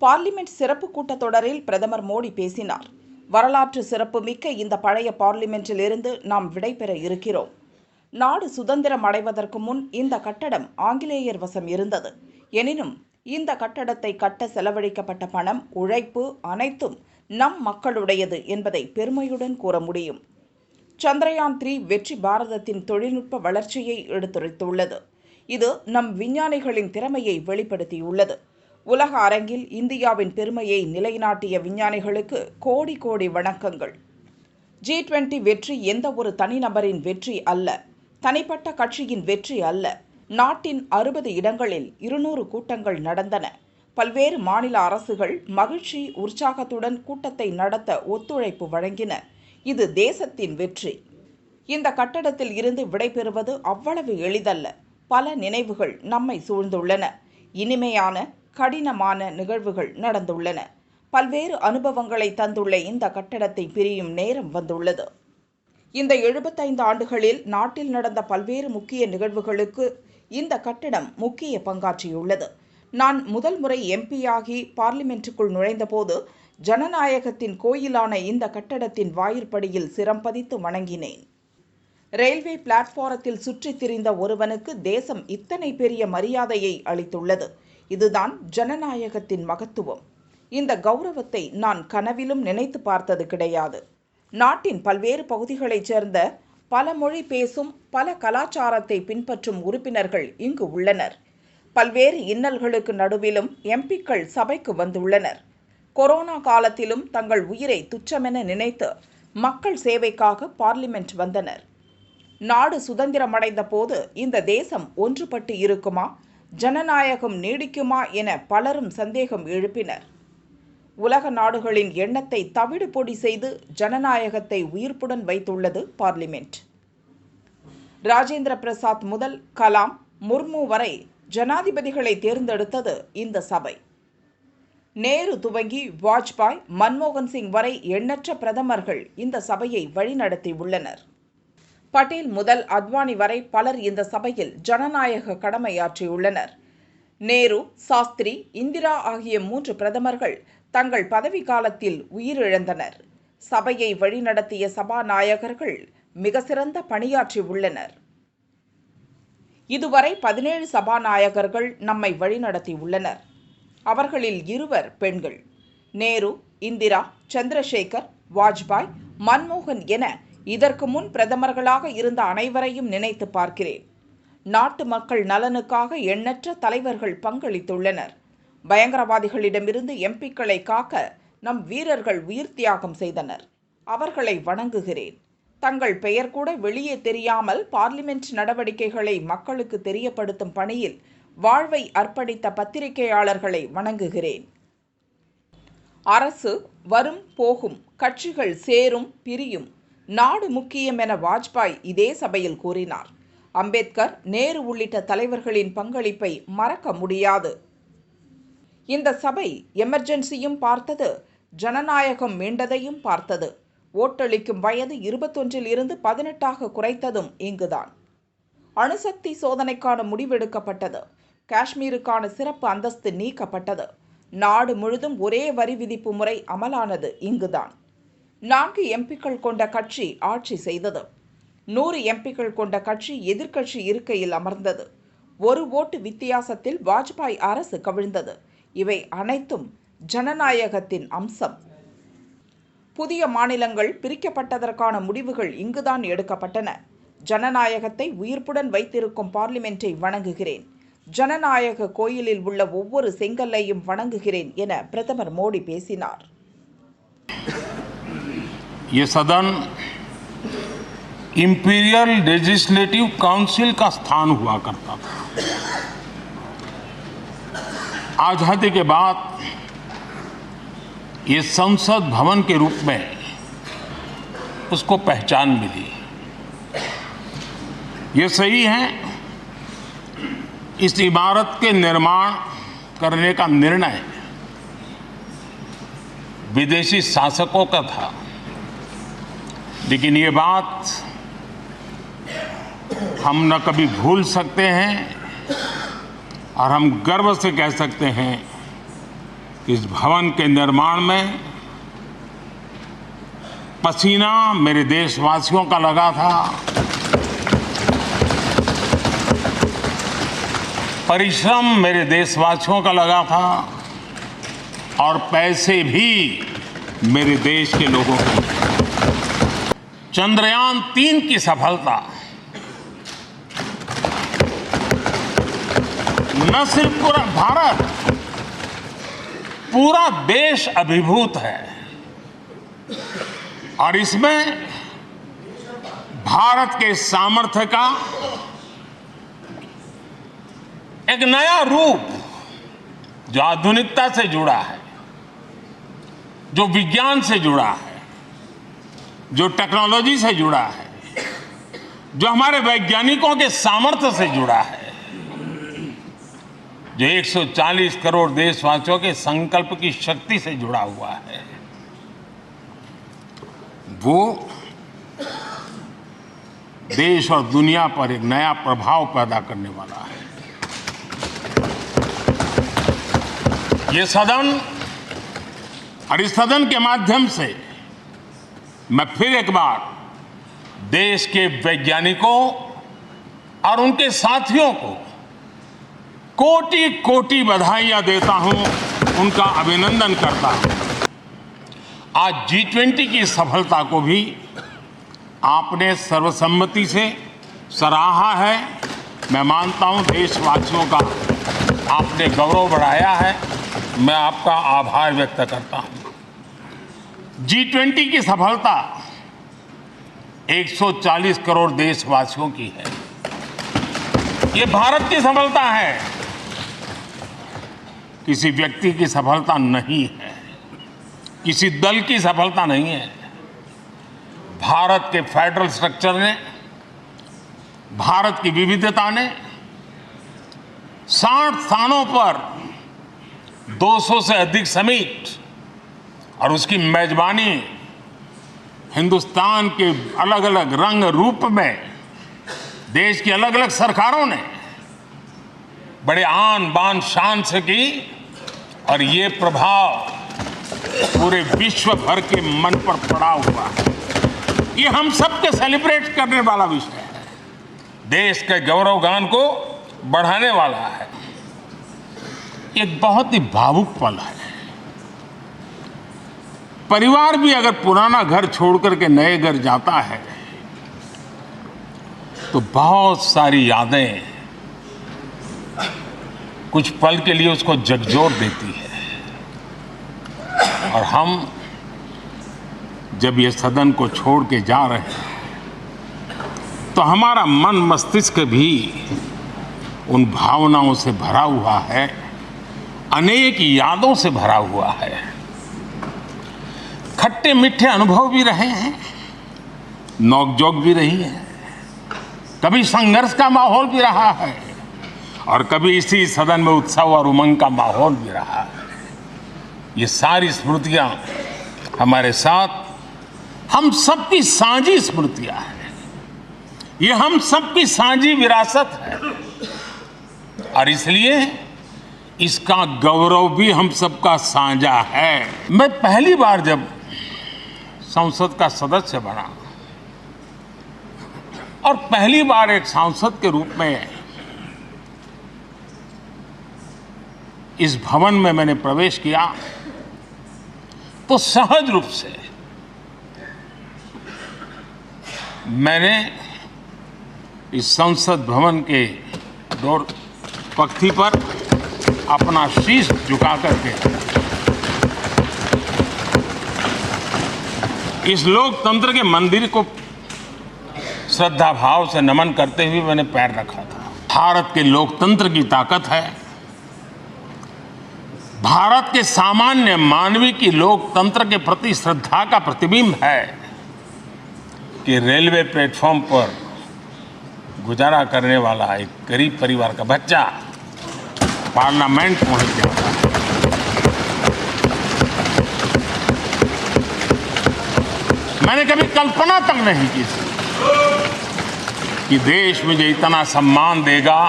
Parliament சிறப்பு கூட்டத்தொடரில் பிரதமர் மோடி பேசினார். வரலாற்று சிறப்புமிக்க இந்த பழைய பார்லிமென்ட்டில் இருந்து நாம் விடைபெற இருக்கிறோம். நாடு சுதந்திரம் அடைவதற்கு முன் இந்த கட்டடம் ஆங்கிலேயர் வசம் இருந்தது. எனினும் இந்த கட்டடத்தை கட்ட செலவழிக்கப்பட்ட பணம், உழைப்பு அனைத்தும் நம் மக்களுடையது என்பதை பெருமையுடன் கூற முடியும். சந்திரயான் 3 வெற்றி பாரதத்தின் தொழில்நுட்ப வளர்ச்சியை எடுத்துரைத்துள்ளது. இது நம் விஞ்ஞானிகளின் திறமையை வெளிப்படுத்தியுள்ளது. உலக அரங்கில் இந்தியாவின் பெருமையை நிலைநாட்டிய விஞ்ஞானிகளுக்கு கோடி கோடி வணக்கங்கள். G20 வெற்றி எந்த ஒரு தனிநபரின் வெற்றி அல்ல, தனிப்பட்ட கட்சியின் வெற்றி அல்ல. நாட்டின் 60 இடங்களில் 200 கூட்டங்கள் நடந்தன. பல்வேறு மாநில அரசுகள் மகிழ்ச்சி உற்சாகத்துடன் கூட்டத்தை நடத்த ஒத்துழைப்பு வழங்கின. இது தேசத்தின் வெற்றி. இந்த கட்டடத்தில் இருந்து விடைபெறுவது அவ்வளவு எளிதல்ல. பல நினைவுகள் நம்மை சூழ்ந்துள்ளன. இனிமையான கடினமான நிகழ்வுகள் நடந்துள்ளன. பல்வேறு அனுபவங்களை தந்துள்ள இந்த கட்டடத்தை பிரியும் நேரம் வந்துள்ளது. இந்த 75 ஆண்டுகளில் நாட்டில் நடந்த பல்வேறு முக்கிய நிகழ்வுகளுக்கு இந்த கட்டடம் முக்கிய பங்காற்றியுள்ளது. நான் முதல் முறை MP-ஆகி பார்லிமெண்ட்டுக்குள் நுழைந்தபோது ஜனநாயகத்தின் கோயிலான இந்த கட்டடத்தின் வாயிற்படியில் சிரம் பதித்து வணங்கினேன். ரயில்வே பிளாட்பாரத்தில் சுற்றித் திரிந்த ஒருவனுக்கு தேசம் இத்தனை பெரிய மரியாதையை அளித்துள்ளது. இதுதான் ஜனநாயகத்தின் மகத்துவம். இந்த கௌரவத்தை நான் கனவிலும் நினைத்து பார்த்தது கிடையாது. நாட்டின் பல்வேறு பகுதிகளைச் சேர்ந்த பல மொழி பேசும், பல கலாச்சாரத்தை பின்பற்றும் உறுப்பினர்கள் இங்கு உள்ளனர். பல்வேறு இன்னல்களுக்கு நடுவிலும் MP-க்கள் சபைக்கு வந்துள்ளனர். கொரோனா காலத்திலும் தங்கள் உயிரை துச்சமென நினைத்து மக்கள் சேவைக்காக பார்லிமெண்ட் வந்தனர். நாடு சுதந்திரமடைந்த போது இந்த தேசம் ஒன்றுபட்டு இருக்குமா, ஜனநாயகம் நீடிக்குமா என பலரும் சந்தேகம் எழுப்பினர். உலக நாடுகளின் எண்ணத்தை தவிடு பொடி செய்து ஜனநாயகத்தை உயிர்ப்புடன் வைத்துள்ளது பார்லிமெண்ட். ராஜேந்திர பிரசாத் முதல் கலாம், முர்மு வரை ஜனாதிபதிகளை தேர்ந்தெடுத்தது இந்த சபை. நேரு துவங்கி வாஜ்பாய், மன்மோகன் சிங் வரை எண்ணற்ற பிரதமர்கள் இந்த சபையை வழிநடத்தியுள்ளனர். பட்டேல் முதல் அத்வானி வரை பலர் இந்த சபையில் ஜனநாயக கடமையாற்றியுள்ளனர். நேரு, சாஸ்திரி, இந்திரா ஆகிய 3 பிரதமர்கள் தங்கள் பதவி காலத்தில் உயிரிழந்தனர். சபையை வழிநடத்திய சபாநாயகர்கள் மிக சிறந்த பணியாற்றியுள்ளனர். இதுவரை 17 சபாநாயகர்கள் நம்மை வழிநடத்தியுள்ளனர். அவர்களில் 2 பெண்கள். நேரு, இந்திரா, சந்திரசேகர், வாஜ்பாய், மன்மோகன் என இதற்கு முன் பிரதமர்களாக இருந்த அனைவரையும் நினைத்து பார்க்கிறேன். நாட்டு மக்கள் நலனுக்காக எண்ணற்ற தலைவர்கள் பங்களித்துள்ளனர். பயங்கரவாதிகளிடமிருந்து MP-க்களை காக்க நம் வீரர்கள் உயிர் தியாகம் செய்தனர். அவர்களை வணங்குகிறேன். தங்கள் பெயர் கூட வெளியே தெரியாமல் பார்லிமெண்ட் நடவடிக்கைகளை மக்களுக்கு தெரியப்படுத்தும் பணியில் வாழ்வை அர்ப்பணித்த பத்திரிகையாளர்களை வணங்குகிறேன். அரசு வரும் போகும், கட்சிகள் சேரும் பிரியும், நாடு முக்கியம் என வாஜ்பாய் இதே சபையில் கூறினார். அம்பேத்கர், நேரு உள்ளிட்ட தலைவர்களின் பங்களிப்பை மறக்க முடியாது. இந்த சபை எமர்ஜென்சியும் பார்த்தது, ஜனநாயகம் மீண்டதையும் பார்த்தது. ஓட்டளிக்கும் வயது 21 இருந்து 18 குறைத்ததும் இங்குதான். அணுசக்தி சோதனைக்கான முடிவெடுக்கப்பட்டது. காஷ்மீருக்கான சிறப்பு அந்தஸ்து நீக்கப்பட்டது. நாடு முழுதும் ஒரே வரி விதிப்பு முறை அமலானது இங்குதான். 4 MP-க்கள் கொண்ட கட்சி ஆட்சி செய்தது. 100 MP-க்கள் கொண்ட கட்சி எதிர்க்கட்சி இருக்கையில் அமர்ந்தது. 1 ஓட்டு வித்தியாசத்தில் வாஜ்பாய் அரசு கவிழ்ந்தது. இவை அனைத்தும் ஜனநாயகத்தின் அம்சம். புதிய மாநிலங்கள் பிரிக்கப்பட்டதற்கான முடிவுகள் இங்குதான் எடுக்கப்பட்டன. ஜனநாயகத்தை உயிர்ப்புடன் வைத்திருக்கும் பார்லிமெண்ட்டை வணங்குகிறேன். ஜனநாயக கோயிலில் உள்ள ஒவ்வொரு செங்கல்லையும் வணங்குகிறேன் என பிரதமர் மோடி பேசினார். ये सदन इंपीरियल लेजिस्लेटिव काउंसिल का स्थान हुआ करता था। आजादी के बाद ये संसद भवन के रूप में उसको पहचान मिली। ये सही है, इस इमारत के निर्माण करने का निर्णय विदेशी शासकों का था, लेकिन ये बात हम न कभी भूल सकते हैं और हम गर्व से कह सकते हैं कि इस भवन के निर्माण में पसीना मेरे देशवासियों का लगा था, परिश्रम मेरे देशवासियों का लगा था और पैसे भी मेरे देश के लोगों के। चंद्रयान-3 की सफलता न सिर्फ पूरा भारत, पूरा देश अभिभूत है और इसमें भारत के सामर्थ्य का एक नया रूप जो आधुनिकता से जुड़ा है, जो विज्ञान से जुड़ा है, जो टेक्नोलॉजी से जुड़ा है, जो हमारे वैज्ञानिकों के सामर्थ्य से जुड़ा है, जो 140 करोड़ देशवासियों के संकल्प की शक्ति से जुड़ा हुआ है, वो देश और दुनिया पर एक नया प्रभाव पैदा करने वाला है। ये सदन और इस सदन के माध्यम से मैं फिर एक बार देश के वैज्ञानिकों और उनके साथियों को कोटि कोटि बधाइयां देता हूं, उनका अभिनंदन करता हूं। आज G20 की सफलता को भी आपने सर्वसम्मति से सराहा है। मैं मानता हूं देशवासियों का आपने गौरव बढ़ाया है। मैं आपका आभार व्यक्त करता हूं। G20 की सफलता 140 करोड़ देशवासियों की है। ये भारत की सफलता है, किसी व्यक्ति की सफलता नहीं है, किसी दल की सफलता नहीं है। भारत के फेडरल स्ट्रक्चर ने, भारत की विविधता ने 60 स्थानों पर 200 से अधिक समिट और उसकी मेजबानी हिंदुस्तान के अलग अलग रंग रूप में देश की अलग अलग सरकारों ने बड़े आन बान शान से की और ये प्रभाव पूरे विश्व भर के मन पर पड़ा हुआ है। ये हम सबके सेलिब्रेट करने वाला विषय है, देश के गौरवगान को बढ़ाने वाला है। एक बहुत ही भावुक पल है। परिवार भी अगर पुराना घर छोड़ करके नए घर जाता है तो बहुत सारी यादें कुछ पल के लिए उसको झकझोर देती है। और हम जब ये सदन को छोड़ के जा रहे हैं तो हमारा मन मस्तिष्क भी उन भावनाओं से भरा हुआ है, अनेक यादों से भरा हुआ है। खट्टे मीठे अनुभव भी रहे हैं, नोकझोंक भी रही है, कभी संघर्ष का माहौल भी रहा है और कभी इसी सदन में उत्सव और उमंग का माहौल भी रहा है। ये सारी स्मृतियां हमारे साथ हम सबकी साझी स्मृतियां हैं, ये हम सबकी साझी विरासत है और इसलिए इसका गौरव भी हम सबका साझा है। मैं पहली बार जब संसद का सदस्य बना और पहली बार एक सांसद के रूप में इस भवन में मैंने प्रवेश किया तो सहज रूप से मैंने इस संसद भवन के डोर पक्ति पर अपना शीश झुका करके इस लोकतंत्र के मंदिर को श्रद्धा भाव से नमन करते हुए मैंने पैर रखा था। भारत के लोकतंत्र की ताकत है, भारत के सामान्य मानवी की लोकतंत्र के प्रति श्रद्धा का प्रतिबिंब है कि रेलवे प्लेटफॉर्म पर गुजारा करने वाला एक गरीब परिवार का बच्चा पार्लियामेंट पहुंच जाता है। मैंने कभी कल्पना तक नहीं की कि देश मुझे इतना सम्मान देगा,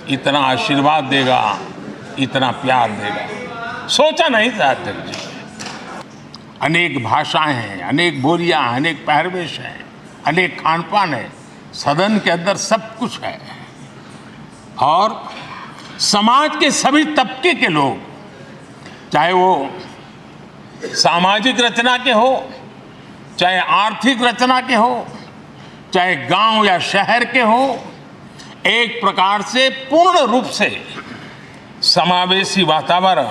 इतना आशीर्वाद देगा, इतना प्यार देगा। सोचा नहीं था अध्यक्ष जी। अनेक भाषाएं हैं, अनेक बोलियां, अनेक पहरवेश हैं, अनेक खान पान है, सदन के अंदर सब कुछ है। और समाज के सभी तबके के लोग, चाहे वो सामाजिक रचना के हो, चाहे आर्थिक रचना के हो, चाहे गांव या शहर के हो, एक प्रकार से पूर्ण रूप से समावेशी वातावरण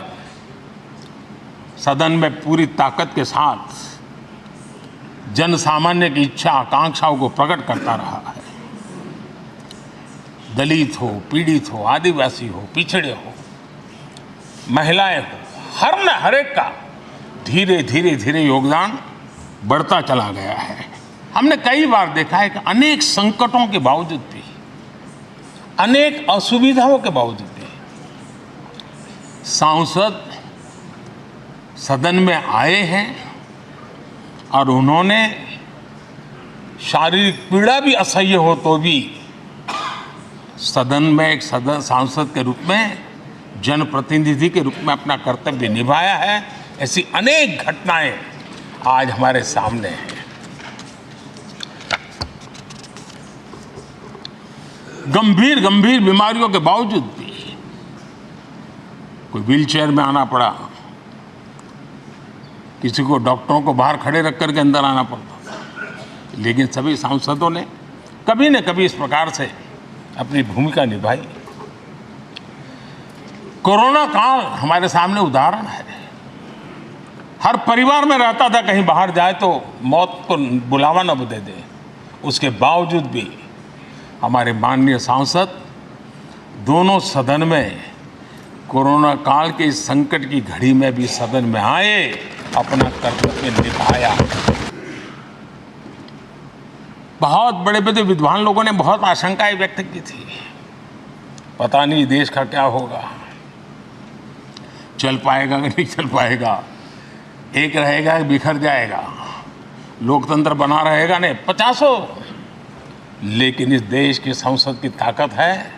सदन में पूरी ताकत के साथ जन सामान्य की इच्छा आकांक्षाओं को प्रकट करता रहा है। दलित हो, पीड़ित हो, आदिवासी हो, पिछड़े हो, महिलाएं हो, हर एक का धीरे धीरे धीरे योगदान बढ़ता चला गया है। हमने कई बार देखा है कि अनेक संकटों के बावजूद भी, अनेक असुविधाओं के बावजूद भी सांसद सदन में आए हैं और उन्होंने शारीरिक पीड़ा भी असह्य हो तो भी सदन में एक सांसद के रूप में, जनप्रतिनिधि के रूप में अपना कर्तव्य निभाया है। ऐसी अनेक घटनाएं आज हमारे सामने हैं। गंभीर गंभीर बीमारियों के बावजूद भी कोई व्हीलचेयर में आना पड़ा, किसी को डॉक्टरों को बाहर खड़े रख करके अंदर आना पड़ता, लेकिन सभी सांसदों ने कभी न कभी इस प्रकार से अपनी भूमिका निभाई। कोरोना काल हमारे सामने उदाहरण है। हर परिवार में रहता था कहीं बाहर जाए तो मौत को बुलावा न दे दे, उसके बावजूद भी हमारे माननीय सांसद दोनों सदन में कोरोना काल के इस संकट की घड़ी में भी सदन में आए, अपना कर्तव्य निभाया। बहुत बड़े बड़े विद्वान लोगों ने बहुत आशंकाएं व्यक्त की थी, पता नहीं देश का क्या होगा, चल पाएगा कि नहीं चल पाएगा, एक रहेगा कि बिखर जाएगा, लोकतंत्र बना रहेगा नहीं, 50। लेकिन इस देश की संसद की ताकत है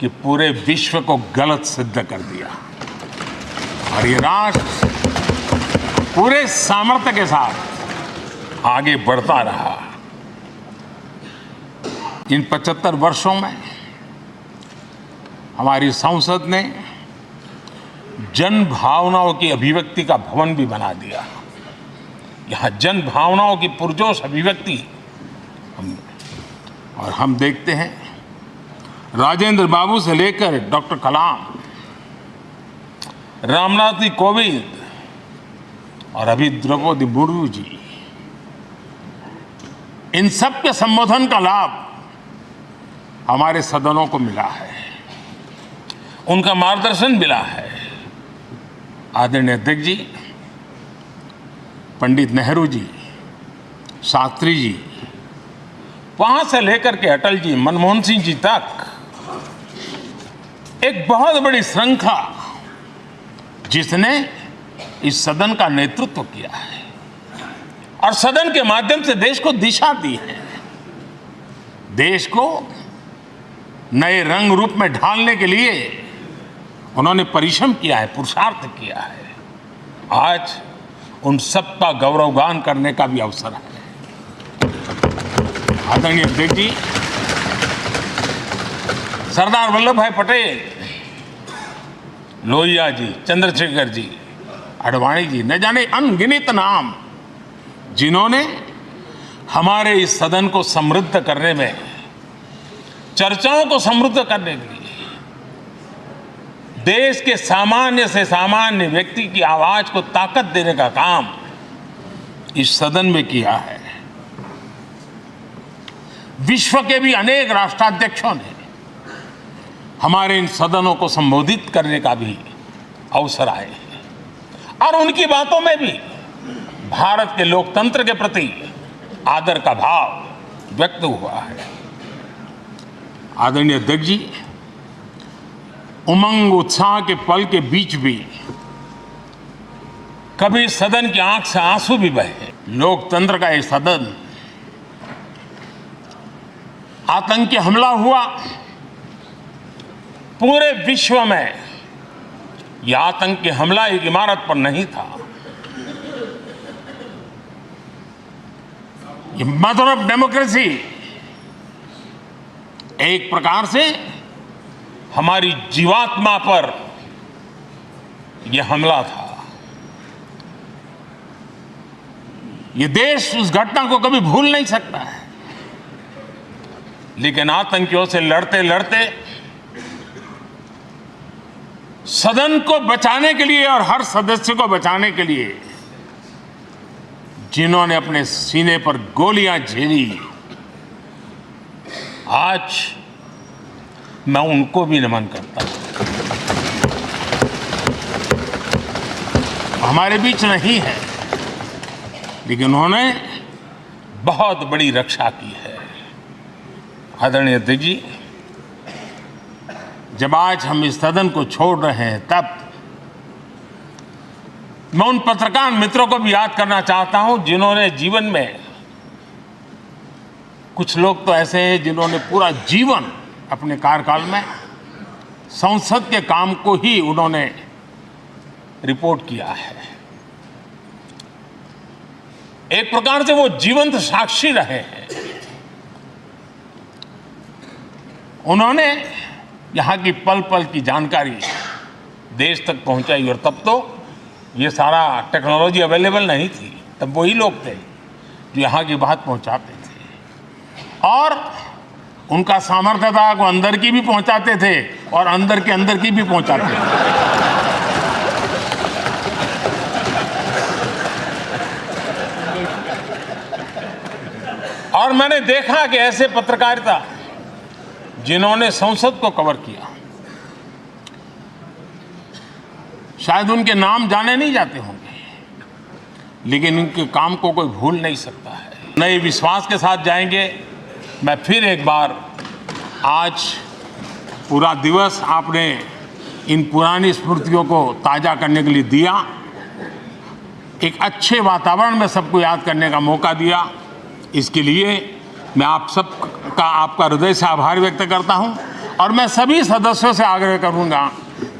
कि पूरे विश्व को गलत सिद्ध कर दिया और ये राष्ट्र पूरे सामर्थ्य के साथ आगे बढ़ता रहा। इन 75 वर्षों में हमारी संसद ने जन भावनाओं की अभिव्यक्ति का भवन भी बना दिया। यहाँ जन भावनाओं की पुरजोश अभिव्यक्ति और हम देखते हैं राजेंद्र बाबू से लेकर डॉक्टर कलाम, रामनाथ कोविंद और अभी द्रौपदी मुर्मू जी, इन सब के संबोधन का लाभ हमारे सदनों को मिला है, उनका मार्गदर्शन मिला है। आदरणीय अध्यक्ष जी, पंडित नेहरू जी, शास्त्री जी, वहां से लेकर के अटल जी, मनमोहन सिंह जी तक एक बहुत बड़ी श्रृंखला जिसने इस सदन का नेतृत्व किया है और सदन के माध्यम से देश को दिशा दी है, देश को नए रंग रूप में ढालने के लिए उन्होंने परिश्रम किया है, पुरुषार्थ किया है। आज उन सब का गौरवगान करने का भी अवसर है। आदरणीय अध्यक्ष जी, सरदार वल्लभ भाई पटेल, लोहिया जी, चंद्रशेखर जी, आडवाणी जी, न जाने अनगिनत नाम, जिन्होंने हमारे इस सदन को समृद्ध करने में, चर्चाओं को समृद्ध करने के लिए, देश के सामान्य से सामान्य व्यक्ति की आवाज को ताकत देने का काम इस सदन में किया है। विश्व के भी अनेक राष्ट्राध्यक्षों ने हमारे इन सदनों को संबोधित करने का भी अवसर आए हैं और उनकी बातों में भी भारत के लोकतंत्र के प्रति आदर का भाव व्यक्त हुआ है। आदरणीय अध्यक्ष जी, उमंग उत्साह के पल के बीच भी कभी सदन की आंख से आंसू भी बहे। लोकतंत्र का ये सदन आतंकी हमला हुआ, पूरे विश्व में यह आतंकी हमला एक इमारत पर नहीं था, ये मदर ऑफ डेमोक्रेसी एक प्रकार से हमारी जीवात्मा पर यह हमला था। ये देश उस घटना को कभी भूल नहीं सकता है, लेकिन आतंकियों से लड़ते लड़ते सदन को बचाने के लिए और हर सदस्य को बचाने के लिए जिन्होंने अपने सीने पर गोलियां झेली, आज मैं उनको भी नमन करता हूं। हमारे बीच नहीं है, लेकिन उन्होंने बहुत बड़ी रक्षा की है। आदरणीय अध्यक्ष जी, जब आज हम इस सदन को छोड़ रहे हैं, तब मैं उन पत्रकार मित्रों को भी याद करना चाहता हूं जिन्होंने जीवन में, कुछ लोग तो ऐसे हैं जिन्होंने पूरा जीवन अपने कार्यकाल में संसद के काम को ही उन्होंने रिपोर्ट किया है। एक प्रकार से वो जीवंत साक्षी रहे हैं। उन्होंने यहाँ की पल पल की जानकारी देश तक पहुंचाई, और तब तो ये सारा टेक्नोलॉजी अवेलेबल नहीं थी। तब वही लोग थे जो यहाँ की बात पहुंचाते थे, और उनका सामर्थ्य था वो अंदर की भी पहुंचाते थे और अंदर की भी पहुंचाते थे। और मैंने देखा कि ऐसे पत्रकारिता जिन्होंने संसद को कवर किया, शायद उनके नाम जाने नहीं जाते होंगे, लेकिन उनके काम को कोई भूल नहीं सकता है। नए विश्वास के साथ जाएंगे। मैं फिर एक बार, आज पूरा दिवस आपने इन पुरानी स्मृतियों को ताज़ा करने के लिए दिया, एक अच्छे वातावरण में सबको याद करने का मौका दिया। इसके लिए मैं आप सब का, आपका हृदय से आभार व्यक्त करता हूं, और मैं सभी सदस्यों से आग्रह करूंगा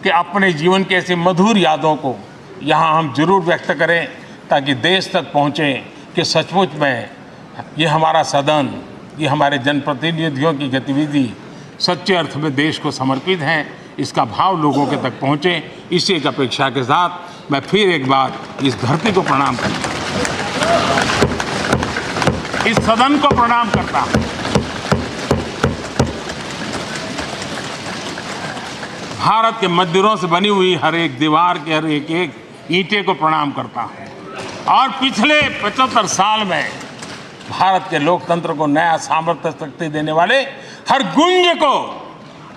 कि अपने जीवन के ऐसे मधुर यादों को यहां हम जरूर व्यक्त करें, ताकि देश तक पहुंचे कि सचमुच में ये हमारा सदन, ये हमारे जनप्रतिनिधियों की गतिविधि सच्चे अर्थ में देश को समर्पित हैं, इसका भाव लोगों के तक पहुंचे। इसी एक अपेक्षा के साथ मैं फिर एक बार इस धरती को प्रणाम करता हूं, इस सदन को प्रणाम करता हूं, भारत के मंदिरों से बनी हुई हर एक दीवार के हर एक ईंटे को प्रणाम करता हूं, और पिछले 75 साल में भारत के लोकतंत्र को नया सामर्थ्य शक्ति देने वाले हर गुंज को,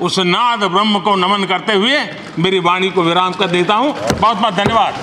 उस नाद ब्रह्म को नमन करते हुए मेरी वाणी को विराम कर देता हूं। बहुत बहुत धन्यवाद।